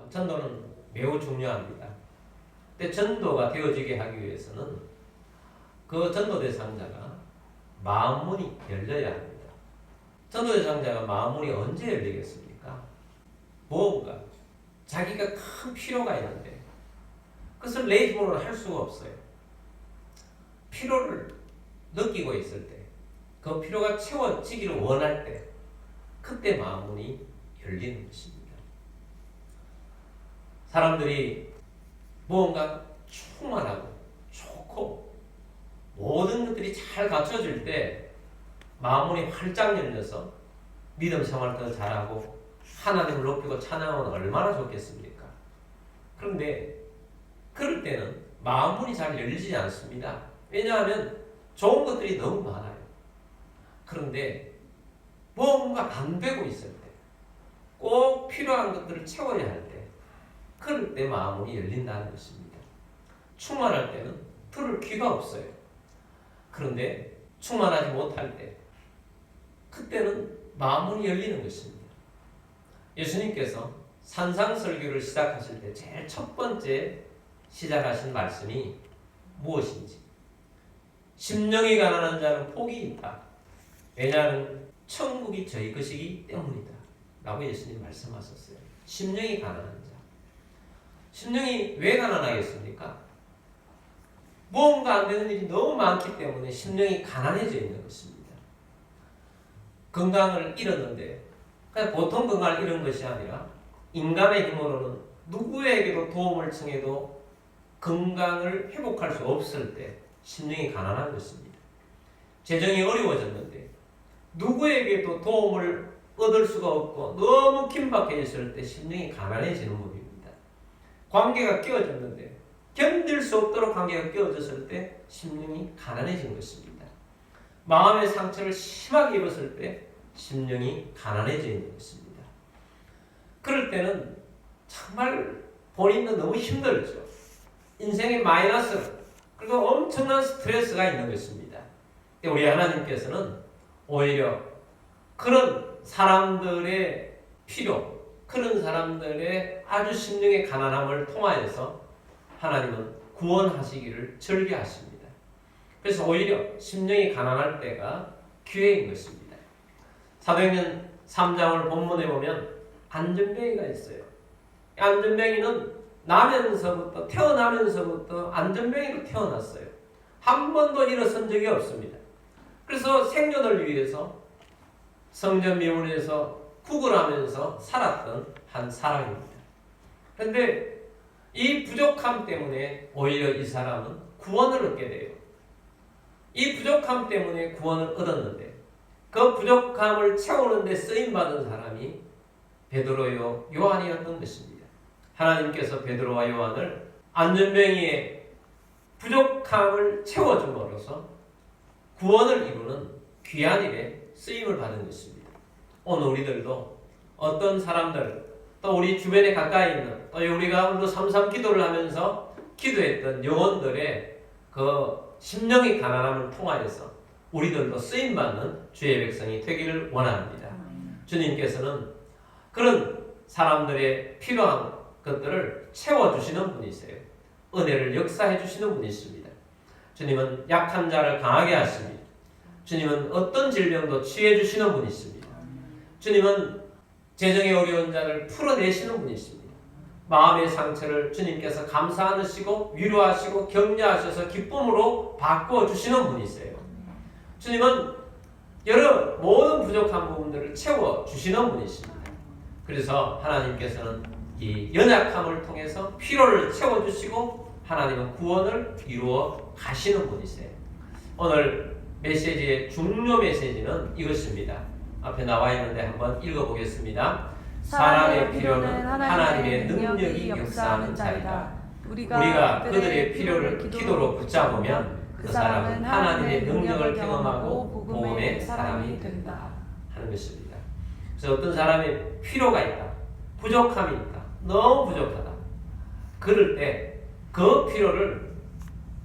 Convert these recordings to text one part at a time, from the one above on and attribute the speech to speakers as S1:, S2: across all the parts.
S1: 전도는 매우 중요합니다. 근데 전도가 되어지게 하기 위해서는 그 전도 대상자가 마음문이 열려야 합니다. 전도 대상자가 마음문이 언제 열리겠습니까? 뭔가 자기가 큰 필요가 있는데 그것을 내 힘으로는 할 수가 없어요. 필요를 느끼고 있을 때, 그 필요가 채워지기를 원할 때, 그때 마음문이 열리는 것입니다. 사람들이 무언가 충만하고 좋고 모든 것들이 잘 갖춰질 때 마음문이 활짝 열려서 믿음 생활 더 잘하고 하나님을 높이고 찬양하면 얼마나 좋겠습니까? 그런데 그럴 때는 마음문이 잘 열리지 않습니다. 왜냐하면 좋은 것들이 너무 많아요. 그런데 뭔가 안 되고 있을 때, 꼭 필요한 것들을 채워야 할 때, 그럴 때 마음문이 열린다는 것입니다. 충만할 때는 들을 귀가 없어요. 그런데 충만하지 못할 때, 그때는 마음문이 열리는 것입니다. 예수님께서 산상설교를 시작하실 때 제일 첫 번째 시작하신 말씀이 무엇인지, 심령이 가난한 자는 복이 있다. 왜냐하면 천국이 저희 것이기 때문이다 라고 예수님 말씀하셨어요. 심령이 가난한 자. 심령이 왜 가난하겠습니까? 무언가 안 되는 일이 너무 많기 때문에 심령이 가난해져 있는 것입니다. 건강을 잃었는데 그냥 보통 건강을 잃은 것이 아니라 인간의 힘으로는 누구에게도 도움을 청해도 건강을 회복할 수 없을 때 심령이 가난한 것입니다. 재정이 어려워졌는데 누구에게도 도움을 얻을 수가 없고 너무 긴박해졌을 때 심령이 가난해지는 법입니다. 관계가 깨어졌는데 견딜 수 없도록 관계가 깨어졌을 때 심령이 가난해진 것입니다. 마음의 상처를 심하게 입었을 때 심령이 가난해져 있는 것입니다. 그럴 때는 정말 본인도 너무 힘들죠. 인생의 마이너스 그리고 엄청난 스트레스가 있는 것입니다. 우리 하나님께서는 오히려 그런 사람들의 필요, 그런 사람들의 아주 심령의 가난함을 통하여서 하나님은 구원하시기를 절개하십니다. 그래서 오히려 심령이 가난할 때가 기회인 것입니다. 사도행전 3장을 본문에 보면 안전뱅이가 있어요. 안전뱅이는 태어나면서부터 안전뱅이로 태어났어요. 한 번도 일어선 적이 없습니다. 그래서 생존을 위해서 성전 미문에서 구걸하면서 살았던 한 사람입니다. 그런데 이 부족함 때문에 오히려 이 사람은 구원을 얻게 돼요. 이 부족함 때문에 구원을 얻었는데 그 부족함을 채우는 데 쓰임받은 사람이 베드로요 요한이었던 것입니다. 하나님께서 베드로와 요한을 안전뱅이의 부족함을 채워줌으로써 구원을 이루는 귀한 일에 쓰임을 받은 것입니다. 오늘 우리들도 어떤 사람들, 또 우리 주변에 가까이 있는, 또 우리가 오늘도 삼삼 기도를 하면서 기도했던 영혼들의 그 심령의 가난함을 통하여서 우리들도 쓰임받는 주의 백성이 되기를 원합니다. 주님께서는 그런 사람들의 필요한 것들을 채워주시는 분이세요. 은혜를 역사해 주시는 분이십니다. 주님은 약한 자를 강하게 하십니다. 주님은 어떤 질병도 치유해 주시는 분이십니다. 주님은 재정이 어려운 자를 풀어내시는 분이십니다. 마음의 상처를 주님께서 감사하시고 위로하시고 격려하셔서 기쁨으로 바꿔주시는 분이세요. 주님은 여러 모든 부족한 부분들을 채워주시는 분이십니다. 그래서 하나님께서는 이 연약함을 통해서 필요를 채워주시고 하나님은 구원을 이루어 가시는 분이세요. 오늘 메시지의 중요 메시지는 이것입니다. 앞에 나와 있는데 한번 읽어보겠습니다. 사람의 필요는 하나님의 능력이 역사하는 자이다. 우리가 그들의 필요를 기도로 붙잡으면 그 사람은 하나님의 능력을 경험하고 복음의 사람이 된다 하는 것입니다. 그래서 어떤 사람의 필요가 있다, 부족함이 있다, 너무 부족하다. 그럴 때 그 필요를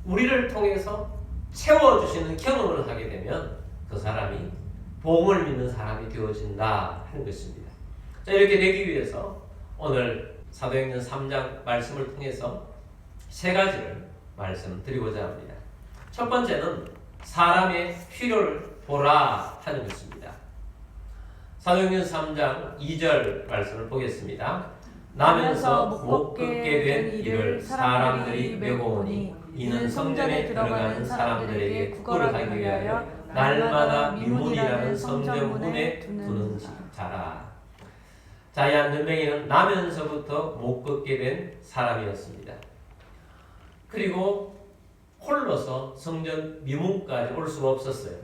S1: 우리를 통해서 채워주시는 경험을 하게 되면 그 사람이 복음을 믿는 사람이 되어진다 하는 것입니다. 자, 이렇게 되기 위해서 오늘 사도행전 3장 말씀을 통해서 세 가지를 말씀드리고자 합니다. 첫 번째는 사람의 필요를 보라 하는 것입니다. 사도행전 3장 2절 말씀을 보겠습니다. 나면서 못 걷게 된 이를 사람들이 메고오니 이는 성전에 들어가는 사람들에게 구걸을 하기 위하여 날마다 미문이라는 성전문에 두는 자라. 자, 이 안전뱅이는 나면서부터 못 걷게 된 사람이었습니다. 그리고 홀로서 성전 미문까지 올 수가 없었어요.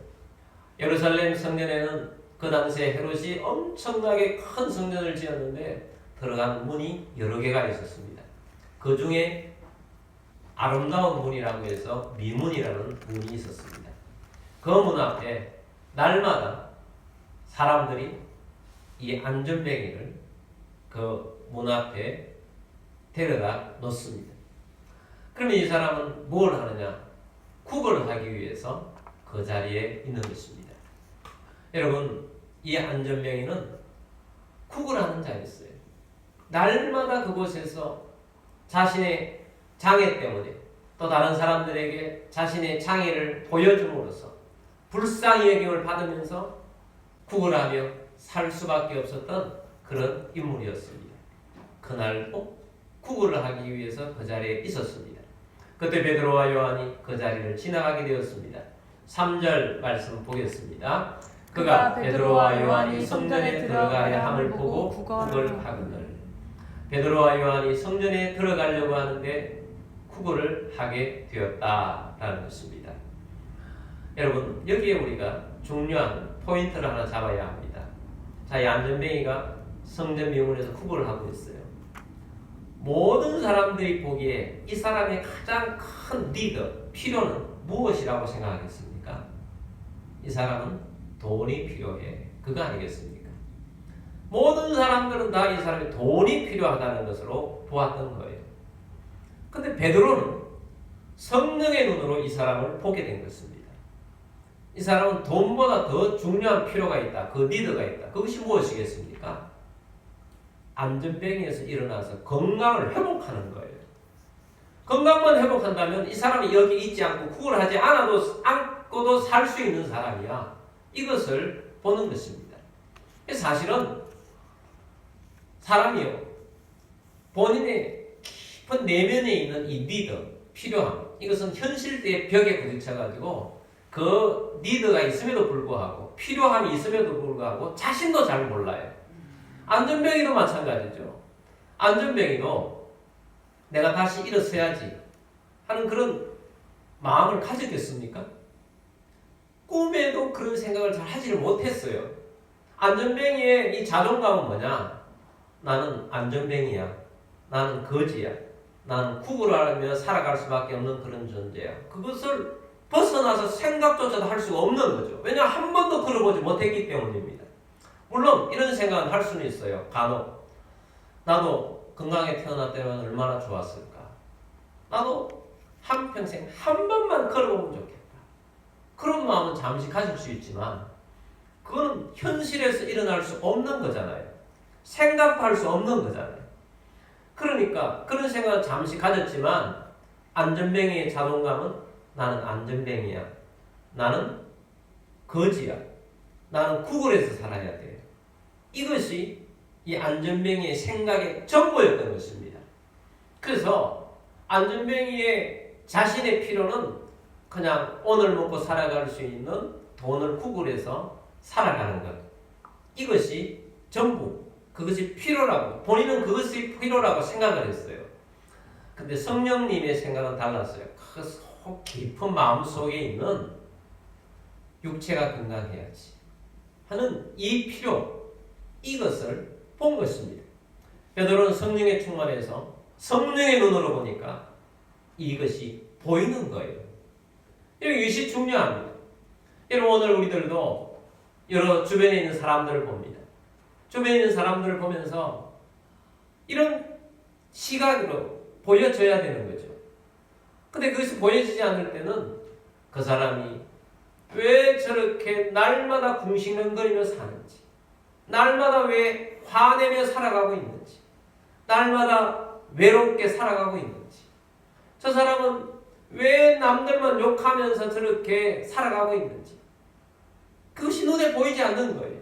S1: 예루살렘 성전에는 그 당시에 헤롯이 엄청나게 큰 성전을 지었는데 들어가는 문이 여러 개가 있었습니다. 그 중에 아름다운 문이라고 해서 미문이라는 문이 있었습니다. 그 문 앞에 날마다 사람들이 이 안전뱅이를 그 문 앞에 데려다 놓습니다. 그러면 이 사람은 뭘 하느냐? 구걸을 하기 위해서 그 자리에 있는 것입니다. 여러분, 이 안전뱅이는 구걸하는 자였어요. 날마다 그곳에서 자신의 장애 때문에 또 다른 사람들에게 자신의 장애를 보여줌으로써 불쌍히 여김을 받으면서 구걸하며 살 수밖에 없었던 그런 인물이었습니다. 그날도 구걸을 하기 위해서 그 자리에 있었습니다. 그때 베드로와 요한이 그 자리를 지나가게 되었습니다. 3절 말씀 보겠습니다. 그가 베드로와 요한이 성전에 들어가려 함을 보고 구걸하거늘. 베드로와 요한이 성전에 들어가려고 하는데 구걸을 하게 되었다라는 것입니다. 여러분, 여기에 우리가 중요한 포인트를 하나 잡아야 합니다. 자, 이 안전뱅이가 성전 미문에서 구걸을 하고 있어요. 모든 사람들이 보기에 이 사람의 가장 큰 리더, 필요는 무엇이라고 생각하겠습니까? 이 사람은 돈이 필요해. 그거 아니겠습니까? 모든 사람들은 다 이 사람이 돈이 필요하다는 것으로 보았던 거예요. 근데 베드로는 성령의 눈으로 이 사람을 보게 된 것입니다. 이 사람은 돈보다 더 중요한 필요가 있다. 그 리더가 있다. 그것이 무엇이겠습니까? 안전뱅이에서 일어나서 건강을 회복하는 거예요. 건강만 회복한다면 이 사람이 여기 있지 않고 구걸하지 않고도 살 수 있는 사람이야. 이것을 보는 것입니다. 사실은 사람이요, 본인의 깊은 내면에 있는 이 리더, 필요함, 이것은 현실대의 벽에 부딪혀가지고 그 리더가 있음에도 불구하고 필요함이 있음에도 불구하고 자신도 잘 몰라요. 안전뱅이도 마찬가지죠. 안전뱅이도 내가 다시 일어서야지 하는 그런 마음을 가졌겠습니까? 꿈에도 그런 생각을 잘 하지를 못했어요. 안전뱅이의 이 자존감은 뭐냐? 나는 안전뱅이야. 나는 거지야. 나는 구걸하며 살아갈 수밖에 없는 그런 존재야. 그것을 벗어나서 생각조차도 할 수가 없는 거죠. 왜냐하면 한 번도 걸어보지 못했기 때문입니다. 물론 이런 생각은 할 수는 있어요. 간혹 나도 건강에 태어났다면 얼마나 좋았을까. 나도 한평생 한 번만 걸어보면 좋겠다. 그런 마음은 잠시 가질 수 있지만 그건 현실에서 일어날 수 없는 거잖아요. 생각도 할 수 없는 거잖아요. 그러니까 그런 생각은 잠시 가졌지만 안전뱅이의 자존감은 나는 안전뱅이야. 나는 거지야. 나는 구걸해서 살아야 돼. 이것이 이 안전뱅이의 생각의 전부였던 것입니다. 그래서 안전뱅이의 자신의 필요는 그냥 오늘 먹고 살아갈 수 있는 돈을 구걸해서 살아가는 것. 이것이 전부, 그것이 필요라고, 본인은 그것이 필요라고 생각을 했어요. 근데 성령님의 생각은 달랐어요. 그 속 깊은 마음 속에 있는 육체가 건강해야지 하는 이 필요, 이것을 본 것입니다. 베드로는 성령에 충만해서 성령의 눈으로 보니까 이것이 보이는 거예요. 이것이 중요합니다. 여러분, 오늘 우리들도 여러 주변에 있는 사람들을 봅니다. 주변에 있는 사람들을 보면서 이런 시각으로 보여줘야 되는 거죠. 근데 그것이 보여지지 않을 때는 그 사람이 왜 저렇게 날마다 궁시렁거리며 사는지, 날마다 왜 화내며 살아가고 있는지, 날마다 외롭게 살아가고 있는지, 저 사람은 왜 남들만 욕하면서 저렇게 살아가고 있는지 그것이 눈에 보이지 않는 거예요.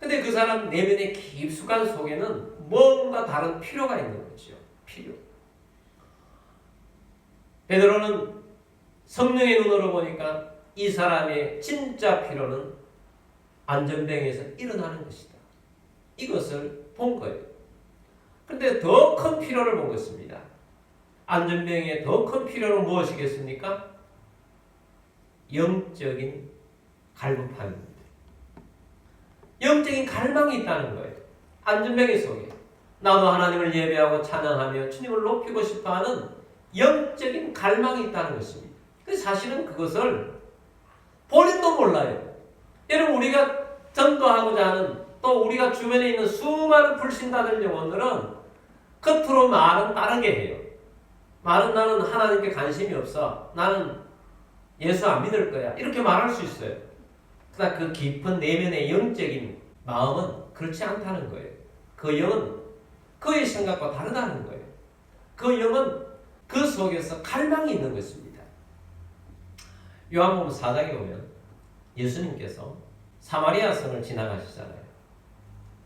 S1: 근데 그 사람 내면의 깊숙한 속에는 뭔가 다른 필요가 있는 거죠. 필요. 베드로는 성령의 눈으로 보니까 이 사람의 진짜 필요는 안전병에서 일어나는 것이다. 이것을 본 거예요. 근데 더 큰 필요를 본 것입니다. 안전병의 더 큰 필요는 무엇이겠습니까? 영적인 갈급함입니다. 영적인 갈망이 있다는 거예요. 안전병의 속에 나도 하나님을 예배하고 찬양하며 주님을 높이고 싶어하는 영적인 갈망이 있다는 것입니다. 사실은 그것을 본인도 몰라요. 여러분, 우리가 전도하고자 하는, 또 우리가 주변에 있는 수많은 불신자들 영혼들은 겉으로 말은 빠르게 해요. 말은 나는 하나님께 관심이 없어, 나는 예수 안 믿을 거야, 이렇게 말할 수 있어요. 그러나 그 깊은 내면의 영적인 마음은 그렇지 않다는 거예요. 그 영은 그의 생각과 다르다는 거예요. 그 영은 그 속에서 갈망이 있는 것입니다. 요한복음 4장에 보면 예수님께서 사마리아 성을 지나가시잖아요.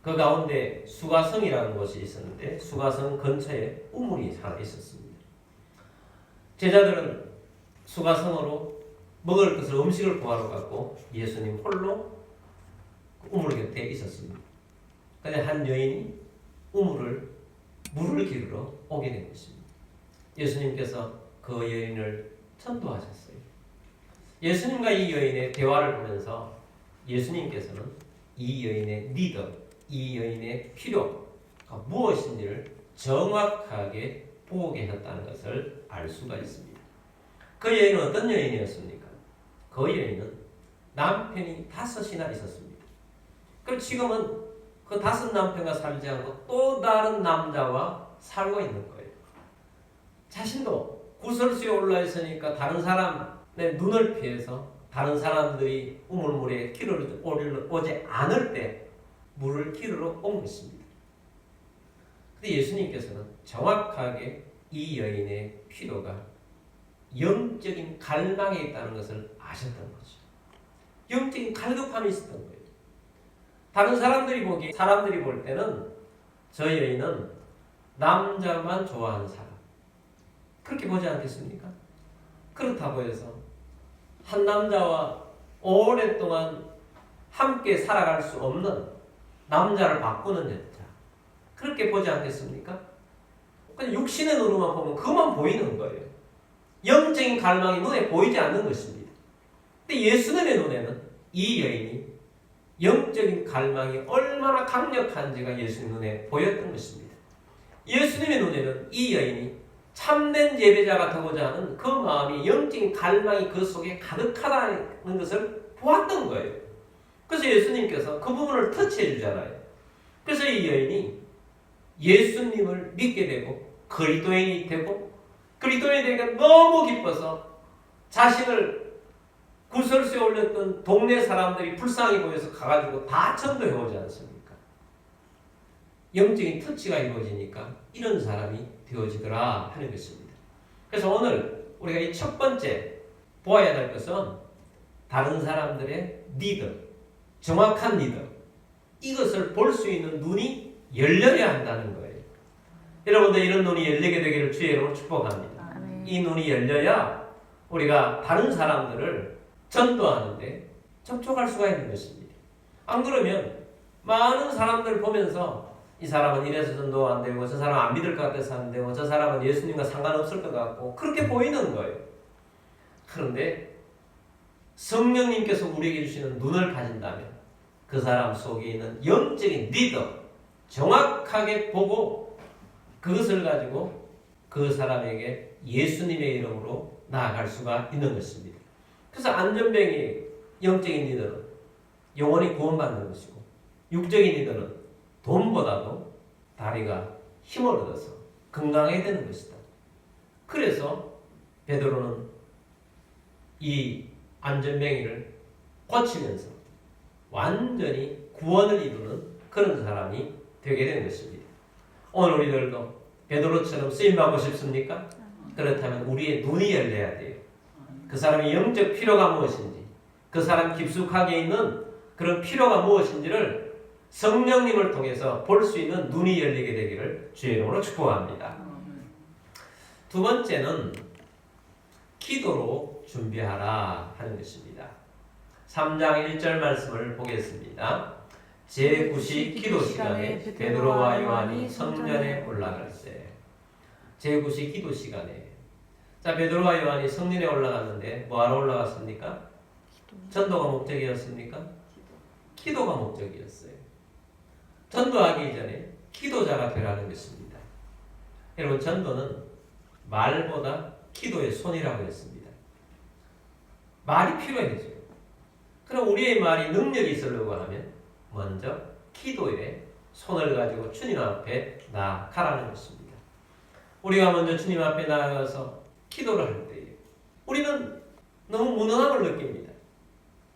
S1: 그 가운데 수가성이라는 곳이 있었는데 수가성 근처에 우물이 하나 있었습니다. 제자들은 수가성으로 먹을 것을, 음식을 구하러 갔고 예수님 홀로 우물 곁에 있었습니다. 그런데 한 여인이 물을 기르러 오게 된 것입니다. 예수님께서 그 여인을 전도하셨어요. 예수님과 이 여인의 대화를 보면서 예수님께서는 이 여인의 니드, 이 여인의 필요가 무엇인지를 정확하게 보고 계셨다는 것을 알 수가 있습니다. 그 여인은 어떤 여인이었습니까? 그 여인은 남편이 5이나 있었습니다. 그리고 지금은 그 5 남편과 살지 않고 또 다른 남자와 살고 있는 거예요. 자신도 구설수에 올라 있으니까 다른 사람의 눈을 피해서 다른 사람들이 우물물에 기르러 오지 않을 때 물을 기르러 온 것입니다. 그런데 예수님께서는 정확하게 이 여인의 필요가 영적인 갈망에 있다는 것을 아셨던 거죠. 영적인 갈급함이 있었던 거예요. 다른 사람들이 볼 때는 저 여인은 남자만 좋아하는 사람, 그렇게 보지 않겠습니까? 그렇다고 해서 한 남자와 오랫동안 함께 살아갈 수 없는 남자를 바꾸는 여자, 그렇게 보지 않겠습니까? 그냥 육신의 눈으로만 보면 그만 보이는 거예요. 영적인 갈망이 눈에 보이지 않는 것입니다. 근데 예수님의 눈에는 이 여인이 영적인 갈망이 얼마나 강력한지가 예수님 눈에 보였던 것입니다. 예수님의 눈에는 이 여인이 참된 예배자가 되고자 하는 그 마음이, 영적인 갈망이 그 속에 가득하다는 것을 보았던 거예요. 그래서 예수님께서 그 부분을 터치해 주잖아요. 그래서 이 여인이 예수님을 믿게 되고 그리스도인이 되고, 그리스도인이 되니까 너무 기뻐서 자신을 구설수에 올렸던 동네 사람들이 불쌍히 보여서 가가지고 다 전도해 오지 않습니까? 영적인 터치가 이루어지니까 이런 사람이 되어지더라 하는 것입니다. 그래서 오늘 우리가 이 첫 번째 보아야 될 것은 다른 사람들의 니드, 정확한 니드, 이것을 볼 수 있는 눈이 열려야 한다는 거예요. 여러분들 이런 눈이 열리게 되기를 주의 이름으로 축복합니다. 이 눈이 열려야 우리가 다른 사람들을 전도하는데 접촉할 수가 있는 것입니다. 안 그러면 많은 사람들을 보면서 이 사람은 이래서 전도 안 되고, 저 사람은 안 믿을 것 같아서 안 되고, 저 사람은 예수님과 상관없을 것 같고, 그렇게 보이는 거예요. 그런데 성령님께서 우리에게 주시는 눈을 가진다면 그 사람 속에 있는 영적인 리더, 정확하게 보고 그것을 가지고 그 사람에게 예수님의 이름으로 나아갈 수가 있는 것입니다. 그래서 안전병의 영적인 리더는 영원히 구원받는 것이고, 육적인 리더는 돈보다도 다리가 힘을 얻어서 건강해야 되는 것이다. 그래서 베드로는 이 안전병이를 고치면서 완전히 구원을 이루는 그런 사람이 되게 된 것입니다. 오늘 우리들도 베드로처럼 쓰임받고 싶습니까? 그렇다면 우리의 눈이 열려야 돼요. 그 사람의 영적 필요가 무엇인지, 그 사람 깊숙하게 있는 그런 필요가 무엇인지를 성령님을 통해서 볼 수 있는 눈이 열리게 되기를 주의 이름으로 축복합니다. 두 번째는 기도로 준비하라 하는 것입니다. 3장 1절 말씀을 보겠습니다. 제9시 기도 시간에 베드로와 요한이 성전에 올라갈 때, 제9시 기도 시간에, 자, 베드로와 요한이 성전에 올라갔는데 뭐하러 올라갔습니까? 전도가 목적이었습니까? 기도가 목적이었어요. 전도하기 전에 기도자가 되라는 것입니다. 여러분, 전도는 말보다 기도의 손이라고 했습니다. 말이 필요해져. 그럼 우리의 말이 능력이 있으려고 하면 먼저 기도에 손을 가지고 주님 앞에 나아가라는 것입니다. 우리가 먼저 주님 앞에 나아가서 기도를 할 때에 우리는 너무 무능함을 느낍니다.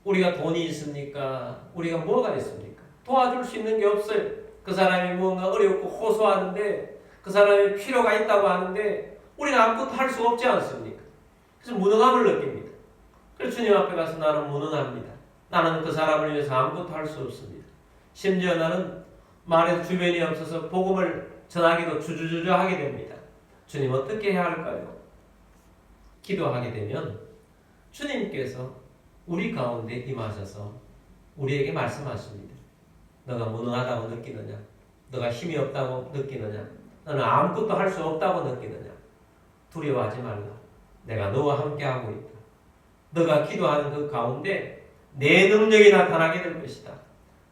S1: 우리가 돈이 있습니까? 우리가 뭐가 있습니까? 도와줄 수 있는 게 없어요. 그 사람이 뭔가 어렵고 호소하는데, 그 사람이 필요가 있다고 하는데 우리는 아무것도 할 수 없지 않습니까? 그래서 무능함을 느낍니다. 그래서 주님 앞에 가서 나는 무능합니다. 나는 그 사람을 위해서 아무것도 할 수 없습니다. 심지어 나는 말해도 주변이 없어서 복음을 전하기도 주저하게 됩니다. 주님, 어떻게 해야 할까요? 기도하게 되면 주님께서 우리 가운데 임하셔서 우리에게 말씀하십니다. 너가 무능하다고 느끼느냐? 너가 힘이 없다고 느끼느냐? 너는 아무것도 할 수 없다고 느끼느냐? 두려워하지 말라. 내가 너와 함께하고 있다. 너가 기도하는 그 가운데 내 능력이 나타나게 될 것이다.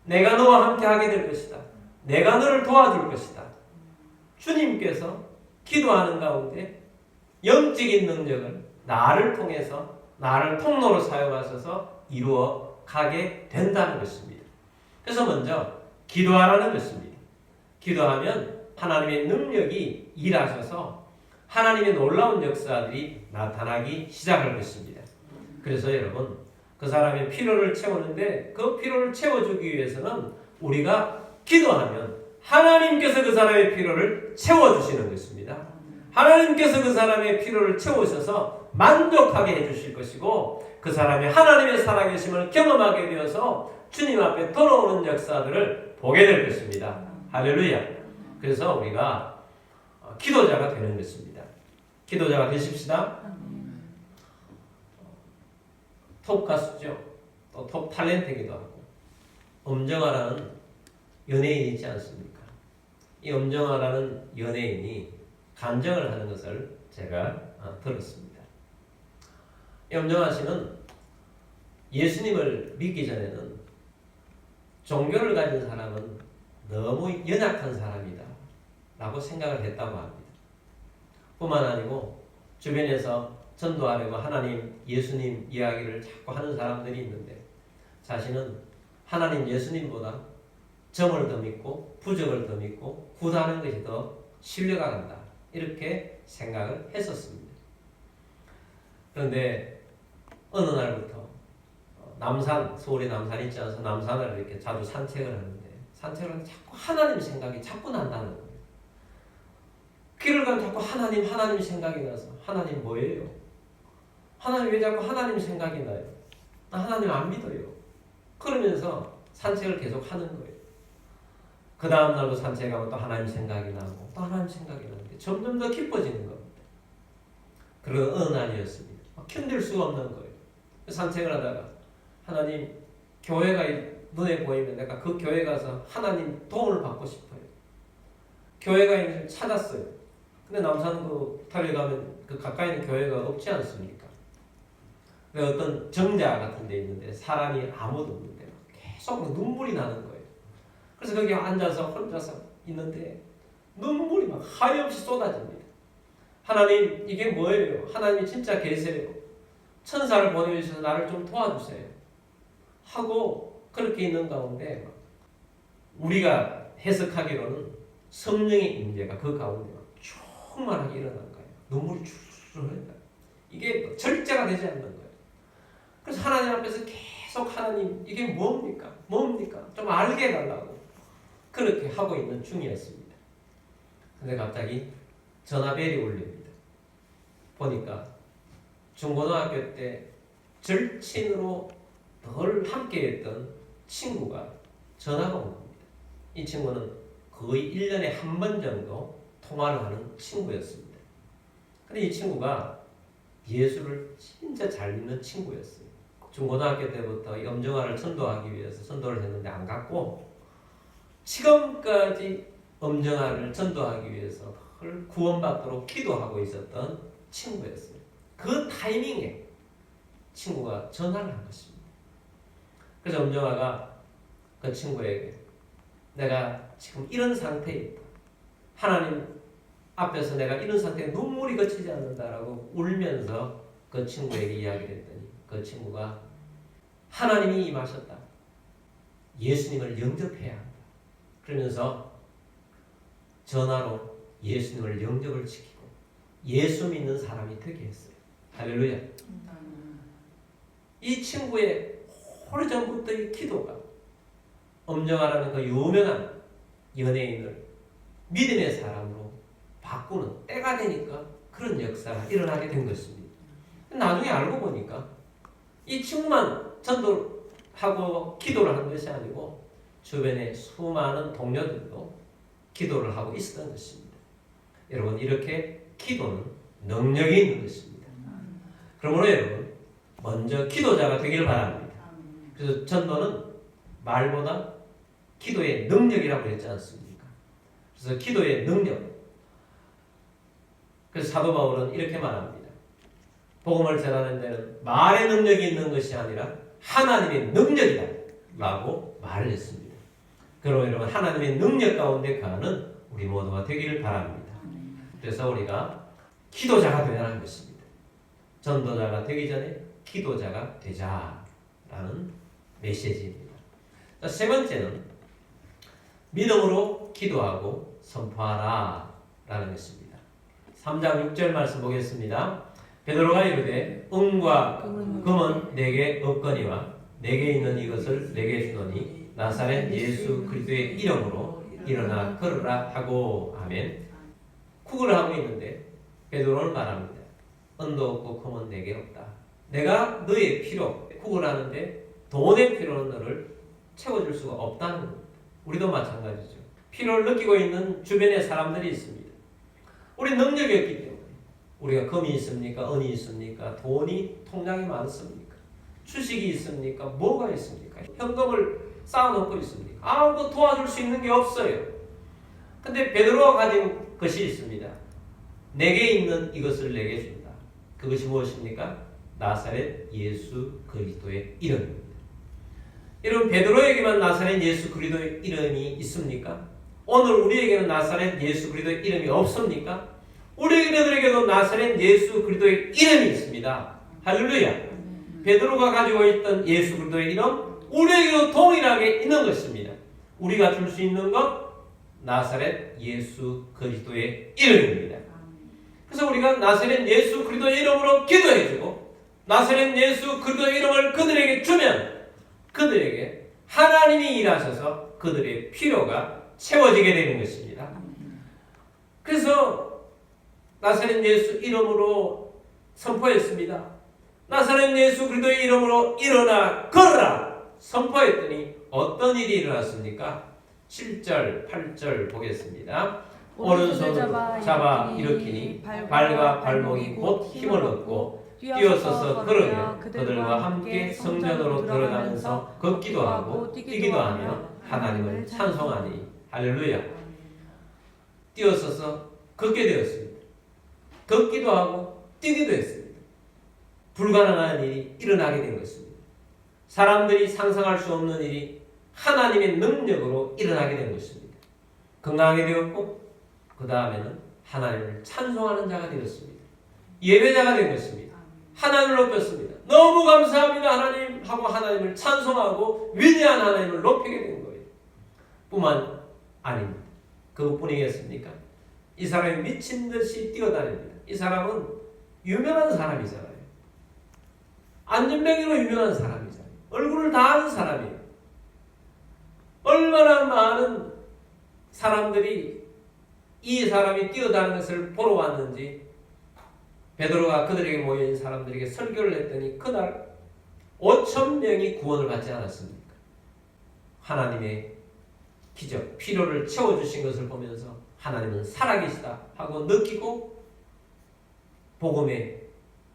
S1: 내가 너와 함께하게 될 것이다. 내가 너를 도와줄 것이다. 주님께서 기도하는 가운데 영적인 능력을 나를 통해서, 나를 통로로 사용하셔서 이루어 가게 된다는 것입니다. 그래서 먼저 기도하라는 것입니다. 기도하면 하나님의 능력이 일하셔서 하나님의 놀라운 역사들이 나타나기 시작할 것입니다. 그래서 여러분, 그 사람의 필요를 채우는데 그 필요를 채워주기 위해서는 우리가 기도하면 하나님께서 그 사람의 필요를 채워주시는 것입니다. 하나님께서 그 사람의 필요를 채우셔서 만족하게 해주실 것이고, 그 사람이 하나님의 살아계심을 경험하게 되어서 주님 앞에 돌아오는 역사들을 보게 될 것입니다. 할렐루야. 그래서 우리가 기도자가 되는 것입니다. 기도자가 되십시다. 톱 가수죠. 또 톱 탤런트이기도 하고, 엄정화라는 연예인이 있지 않습니까? 이 엄정화라는 연예인이 간증을 하는 것을 제가 들었습니다. 이 엄정화 씨는 예수님을 믿기 전에는 종교를 가진 사람은 너무 연약한 사람이다 라고 생각을 했다고 합니다. 뿐만 아니고 주변에서 전도하려고 하나님, 예수님 이야기를 자꾸 하는 사람들이 있는데 자신은 하나님, 예수님보다 점을 더 믿고 부적을 더 믿고 구다는 것이 더 신뢰가 간다, 이렇게 생각을 했었습니다. 그런데 어느 날부터 남산, 서울의 남산 있지 않아서 남산을 이렇게 자주 산책을 하는데, 산책을 하는데 자꾸 하나님 생각이 자꾸 난다는 거예요. 길을 가면 자꾸 하나님 생각이 나서, 하나님 뭐예요? 하나님 왜 자꾸 하나님 생각이 나요? 나 하나님 안 믿어요. 그러면서 산책을 계속 하는 거예요. 그 다음 날도 산책하면 또 하나님 생각이 나고 또 하나님 생각이 나는데 점점 더 깊어지는 겁니다. 그런 어느 날이었습니다. 견딜 수가 없는 거예요. 산책을 하다가 하나님, 교회가 눈에 보이면 내가 그 교회 가서 하나님 도움을 받고 싶어요. 교회가 찾았어요. 근데 남산 그 타리에 가면 그 가까이 있는 교회가 없지 않습니까? 어떤 정자 같은 데 있는데 사람이 아무도 없는데 계속 눈물이 나는 거예요. 그래서 거기 앉아서 혼자서 있는데 눈물이 막 하염없이 쏟아집니다. 하나님, 이게 뭐예요? 하나님이 진짜 계세요. 천사를 보내주셔서 나를 좀 도와주세요. 하고 그렇게 있는 가운데 우리가 해석하기로는 성령의 임재가 그 가운데 충만하게 일어난 거예요. 눈물이 줄줄 흘러요. 이게 절제가 되지 않는 거예요. 그래서 하나님 앞에서 계속 하나님, 이게 뭡니까? 좀 알게 해달라고 그렇게 하고 있는 중이었습니다. 근데 갑자기 전화벨이 울립니다. 보니까 중고등학교 때 절친으로 늘 함께했던 친구가 전화가 온 겁니다. 이 친구는 거의 1년에 한 번 정도 통화를 하는 친구였습니다. 근데 이 친구가 예수를 진짜 잘 믿는 친구였어요. 중고등학교 때부터 엄정화를 전도하기 위해서 전도를 했는데 안 갔고, 지금까지 엄정화를 전도하기 위해서 늘 구원받도록 기도하고 있었던 친구였어요. 그 타이밍에 친구가 전화를 한 것입니다. 그래서 엄정화가 그 친구에게 내가 지금 이런 상태에 있다. 하나님 앞에서 내가 이런 상태에 눈물이 그치지 않는다라고 울면서 그 친구에게 이야기를 했더니 그 친구가 하나님이 임하셨다. 예수님을 영접해야 한다. 그러면서 전화로 예수님을 영접을 시키고 예수 믿는 사람이 되게 했어요. 할렐루야. 이 친구의 오래전부터의 기도가 엄정화라는 그 유명한 연예인을 믿음의 사람으로 바꾸는 때가 되니까 그런 역사가 일어나게 된 것입니다. 나중에 알고 보니까 이 친구만 전도하고 기도를 한 것이 아니고 주변에 수많은 동료들도 기도를 하고 있었던 것입니다. 여러분, 이렇게 기도는 능력이 있는 것입니다. 그러므로 여러분, 먼저 기도자가 되길 바랍니다. 그래서 전도는 말보다 기도의 능력이라고 했지 않습니까? 그래서 기도의 능력. 그래서 사도 바울은 이렇게 말합니다. 복음을 전하는 데는 말의 능력이 있는 것이 아니라 하나님의 능력이다 라고 말을 했습니다. 그러므로 여러분, 하나님의 능력 가운데 가는 우리 모두가 되기를 바랍니다. 그래서 우리가 기도자가 되라는 것입니다. 전도자가 되기 전에 기도자가 되자라는 메시지입니다. 세 번째는 믿음으로 기도하고 선포하라 라는 것입니다. 3장 6절 말씀 보겠습니다. 베드로가 이르되 은과 금은 내게 없거니와 내게 있는 이것을 내게 주노니 나사렛 예수 그리스도의 이름으로 일어나 걸으라 하고. 아멘. 쿡을 하고 있는데 베드로는 말합니다. 은도 없고 금은 내게 없다. 내가 너의 필요, 쿡을 하는데 돈의 필요는 너를 채워줄 수가 없다는 겁니다. 우리도 마찬가지죠. 필요를 느끼고 있는 주변의 사람들이 있습니다. 우리 능력이 없기 때문에 우리가 금이 있습니까? 은이 있습니까? 돈이 통장에 많습니까? 주식이 있습니까? 뭐가 있습니까? 현금을 쌓아놓고 있습니까? 아무것도 도와줄 수 있는 게 없어요. 근데 베드로가 가진 것이 있습니다. 내게 있는 이것을 내게 준다. 그것이 무엇입니까? 나사렛 예수 그리스도의 이름입니다. 여러분, 베드로에게만 나사렛 예수 그리스도의 이름이 있습니까? 오늘 우리에게는 나사렛 예수 그리스도의 이름이 없습니까? 우리들에게도 나사렛 예수 그리스도의 이름이 있습니다. 할렐루야. 베드로가 가지고 있던 예수 그리스도의 이름, 우리에게도 동일하게 있는 것입니다. 우리가 줄 수 있는 것, 나사렛 예수 그리스도의 이름입니다. 그래서 우리가 나사렛 예수 그리스도의 이름으로 기도해주고 나사렛 예수 그리스도의 이름을 그들에게 주면 그들에게 하나님이 일하셔서 그들의 필요가 채워지게 되는 것입니다. 그래서 나사렛 예수 이름으로 선포했습니다. 나사렛 예수 그리스도의 이름으로 일어나 걸어라 선포했더니 어떤 일이 일어났습니까? 7절, 8절 보겠습니다. 오른손으로 잡아 일으키니 발과 발목이 곧 힘을 얻고 뛰어서서 걸으며 그들과 함께 성전으로 들어가면서 걷기도 하고 뛰기도 하며 하나님을 찬송하니. 할렐루야. 뛰어서서 걷게 되었습니다. 걷기도 하고 뛰기도 했습니다. 불가능한 일이 일어나게 된 것입니다. 사람들이 상상할 수 없는 일이 하나님의 능력으로 일어나게 된 것입니다. 건강하게 되었고 그 다음에는 하나님을 찬송하는 자가 되었습니다. 예배자가 된 것입니다. 하나님을 높였습니다. 너무 감사합니다 하나님 하고 하나님을 찬송하고 위대한 하나님을 높이게 된 거예요. 뿐만 아닙니다. 그것뿐이겠습니까? 이 사람이 미친 듯이 뛰어다닙니다. 이 사람은 유명한 사람이잖아요. 안전뱅이로 유명한 사람이잖아요. 얼굴을 다 아는 사람이에요. 얼마나 많은 사람들이 이 사람이 뛰어다니는 것을 보러 왔는지 베드로가 그들에게 모여있는 사람들에게 설교를 했더니 그날 5,000명이 구원을 받지 않았습니까? 하나님의 기적, 필요를 채워주신 것을 보면서 하나님은 살아계시다 하고 느끼고 복음에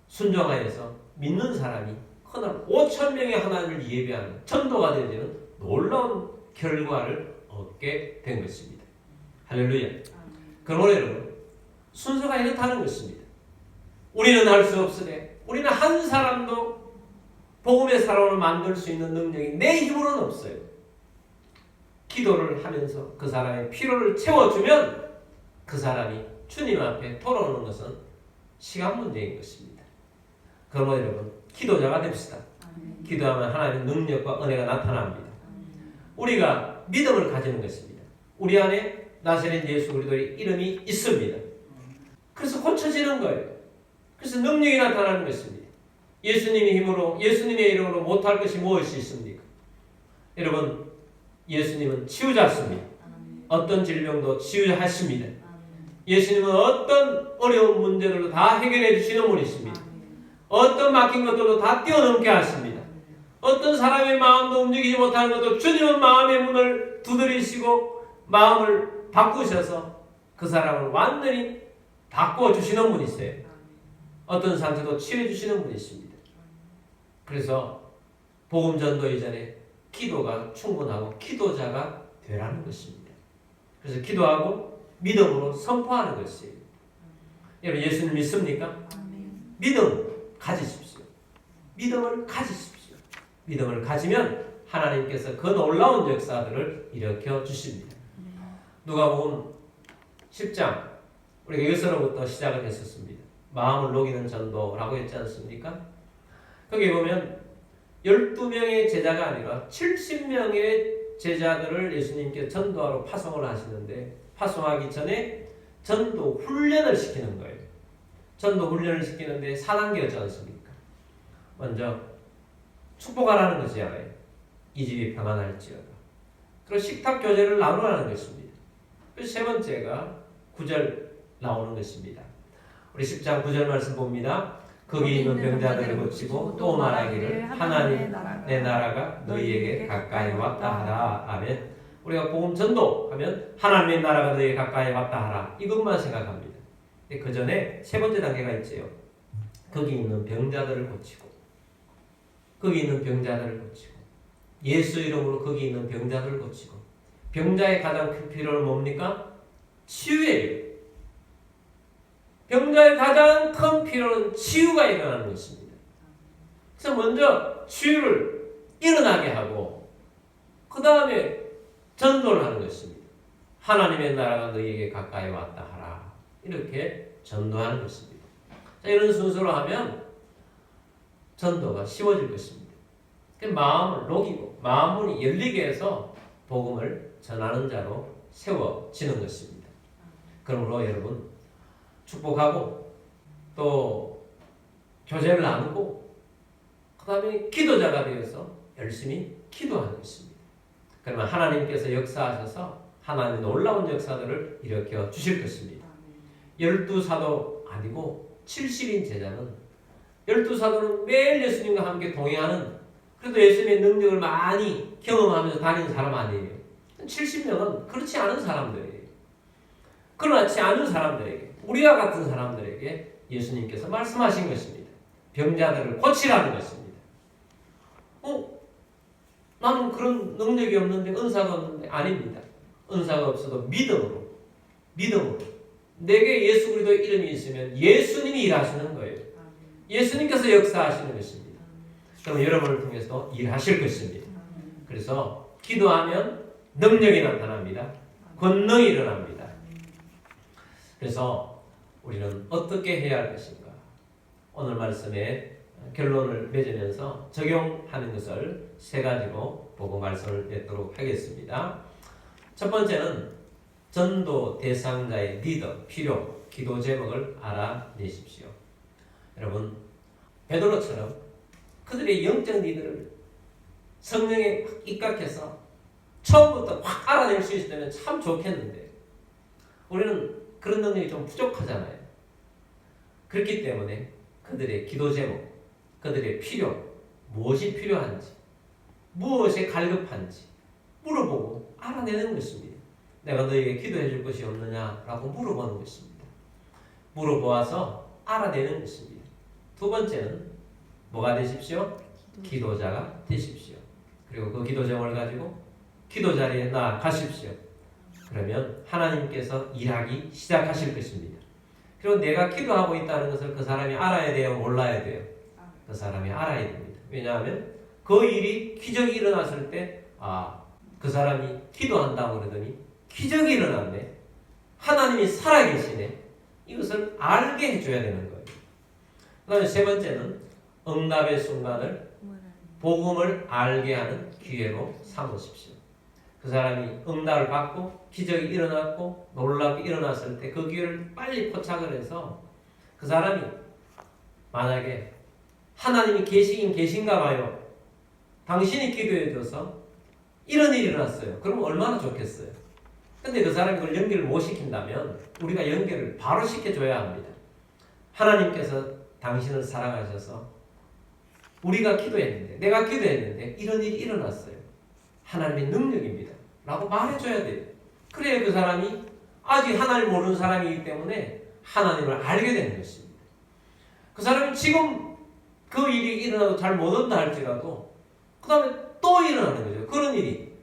S1: 순종하여서 믿는 사람이 그날 5,000명의 하나님을 예배하는 전도가 되어지는 놀라운 결과를 얻게 된 것입니다. 할렐루야. 그러므로 여러분, 순서가 이렇다는 것입니다. 우리는 할 수 없으되 우리는 한 사람도 복음의 사람을 만들 수 있는 능력이 내 힘으로는 없어요. 기도를 하면서 그 사람의 필요를 채워주면 그 사람이 주님 앞에 돌아오는 것은 시간 문제인 것입니다. 그러므로 여러분, 기도자가 됩시다. 기도하면 하나님의 능력과 은혜가 나타납니다. 우리가 믿음을 가지는 것입니다. 우리 안에 나사렛 예수 그리스도의 이름이 있습니다. 그래서 고쳐지는 거예요. 그래서 능력이 나타나는 것입니다. 예수님의 힘으로, 예수님의 이름으로 못할 것이 무엇이 있습니까? 여러분, 예수님은 치유자십니다. 어떤 질병도 치유하십니다. 예수님은 어떤 어려운 문제들도 다 해결해 주시는 분이십니다. 어떤 막힌 것들도 다 뛰어넘게 하십니다. 어떤 사람의 마음도 움직이지 못하는 것도 주님은 마음의 문을 두드리시고 마음을 바꾸셔서 그 사람을 완전히 바꿔주시는 분이세요. 어떤 상처도 치유해 주시는 분이십니다. 그래서 복음 전도 이전에 기도가 충분하고 기도자가 되라는 것입니다. 그래서 기도하고 믿음으로 선포하는 것이에요. 여러분, 예수님 믿습니까? 믿음 가지십시오. 믿음을 가지십시오. 믿음을 가지면 하나님께서 그 놀라운 역사들을 일으켜 주십니다. 누가복음 10장, 우리가 여기서부터 시작을 했었습니다. 마음을 녹이는 전도라고 했지 않습니까? 거기 보면 12명의 제자가 아니라 70명의 제자들을 예수님께 전도하러 파송을 하시는데, 파송하기 전에 전도 훈련을 시키는 거예요. 전도 훈련을 시키는데 4단계였지 않습니까? 먼저 축복하라는 것이잖아요. 이 집이 평안할지어다. 그리고 식탁 교제를 나누라는 것입니다. 그리고 세 번째가 9절 나오는 것입니다. 우리 10장 9절 말씀 봅니다. 거기 있는 병자들을 고치고 또 말하기를 하나님 내 나라가 너희에게 가까이 왔다 하라. 아멘. 우리가 복음 전도하면 하나님의 나라가 너희에게 가까이 왔다 하라. 이것만 생각합니다. 그 전에 세 번째 단계가 있지요. 거기 있는 병자들을 고치고, 거기 있는 병자들을 고치고, 예수 이름으로 거기 있는 병자들을 고치고. 병자의 가장 큰 필요는 뭡니까? 치유예요. 병자의 가장 큰 필요는 치유가 일어나는 것입니다. 그래서 먼저 치유를 일어나게 하고 그 다음에 전도를 하는 것입니다. 하나님의 나라가 너희에게 가까이 왔다 하라. 이렇게 전도하는 것입니다. 자, 이런 순서로 하면 전도가 쉬워질 것입니다. 마음을 녹이고 마음문이 열리게 해서 복음을 전하는 자로 세워지는 것입니다. 그러므로 여러분, 축복하고 또 교제를 나누고 그 다음에 기도자가 되어서 열심히 기도하는 것입니다. 그러면 하나님께서 역사하셔서 하나님의 놀라운 역사들을 일으켜 주실 것입니다. 12사도 아니고 70인 제자는, 12사도는 매일 예수님과 함께 동행하는, 그래도 예수님의 능력을 많이 경험하면서 다니는 사람 아니에요. 70명은 그렇지 않은 사람들이에요. 그렇지 않은 사람들에게, 우리와 같은 사람들에게 예수님께서 말씀하신 것입니다. 병자들을 고치라는 것입니다. 나는 그런 능력이 없는데, 은사가 없는데. 아닙니다. 은사가 없어도 믿음으로 내게 예수 그리스도의 이름이 있으면 예수님이 일하시는 거예요. 예수님께서 역사하시는 것입니다. 그럼 여러분을 통해서 일하실 것입니다. 그래서 기도하면 능력이 나타납니다. 권능이 일어납니다. 그래서 우리는 어떻게 해야 할 것인가? 오늘 말씀에 결론을 맺으면서 적용하는 것을 세 가지로 보고 말씀을 맺도록 하겠습니다. 첫 번째는 전도 대상자의 리더, 필요, 기도 제목을 알아내십시오. 여러분, 베드로처럼 그들의 영적 리더를 성령에 입각해서 처음부터 확 알아낼 수 있었다면 참 좋겠는데, 우리는 그런 능력이 좀 부족하잖아요. 그렇기 때문에 그들의 기도 제목, 그들의 필요, 무엇이 필요한지, 무엇이 갈급한지 물어보고 알아내는 것입니다. 내가 너에게 기도해 줄 것이 없느냐라고 물어보는 것입니다. 물어보아서 알아내는 것입니다. 두 번째는 뭐가 되십시오? 기도자가 되십시오. 그리고 그 기도 제목을 가지고 기도 자리에 나아가십시오. 그러면 하나님께서 일하기 시작하실 것입니다. 그리고 내가 기도하고 있다는 것을 그 사람이 알아야 돼요? 몰라야 돼요? 그 사람이 알아야 됩니다. 왜냐하면 그 일이 기적이 일어났을 때 그 사람이 기도한다고 그러더니 기적이 일어났네. 하나님이 살아계시네. 이것을 알게 해줘야 되는 거예요. 그 다음에 세 번째는 응답의 순간을 복음을 알게 하는 기회로 삼으십시오. 그 사람이 응답을 받고 기적이 일어났고 놀랍게 일어났을 때 그 기회를 빨리 포착을 해서 그 사람이 만약에 하나님이 계시긴 계신가 봐요. 당신이 기도해줘서 이런 일이 일어났어요. 그러면 얼마나 좋겠어요. 근데 그 사람이 그걸 연결을 못 시킨다면 우리가 연결을 바로 시켜줘야 합니다. 하나님께서 당신을 사랑하셔서 우리가 기도했는데, 내가 기도했는데 이런 일이 일어났어요. 하나님의 능력입니다. 라고 말해줘야 돼요. 그래야 그 사람이 아직 하나님을 모르는 사람이기 때문에 하나님을 알게 되는 것입니다. 그 사람이 지금 그 일이 일어나도 잘 못 온다 할지라도 그 다음에 또 일어나는 거죠. 그런 일이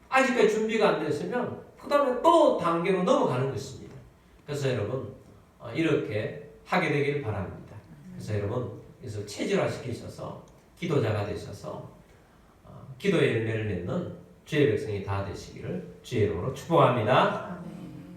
S1: 아직까지 준비가 안 됐으면 그 다음에 또 단계로 넘어가는 것입니다. 그래서 여러분 이렇게 하게 되길 바랍니다. 그래서 여러분 그래서 체질화시키셔서 기도자가 되셔서 기도의 열매를 맺는 주의 백성이 다 되시기를 주의 이름으로 축복합니다.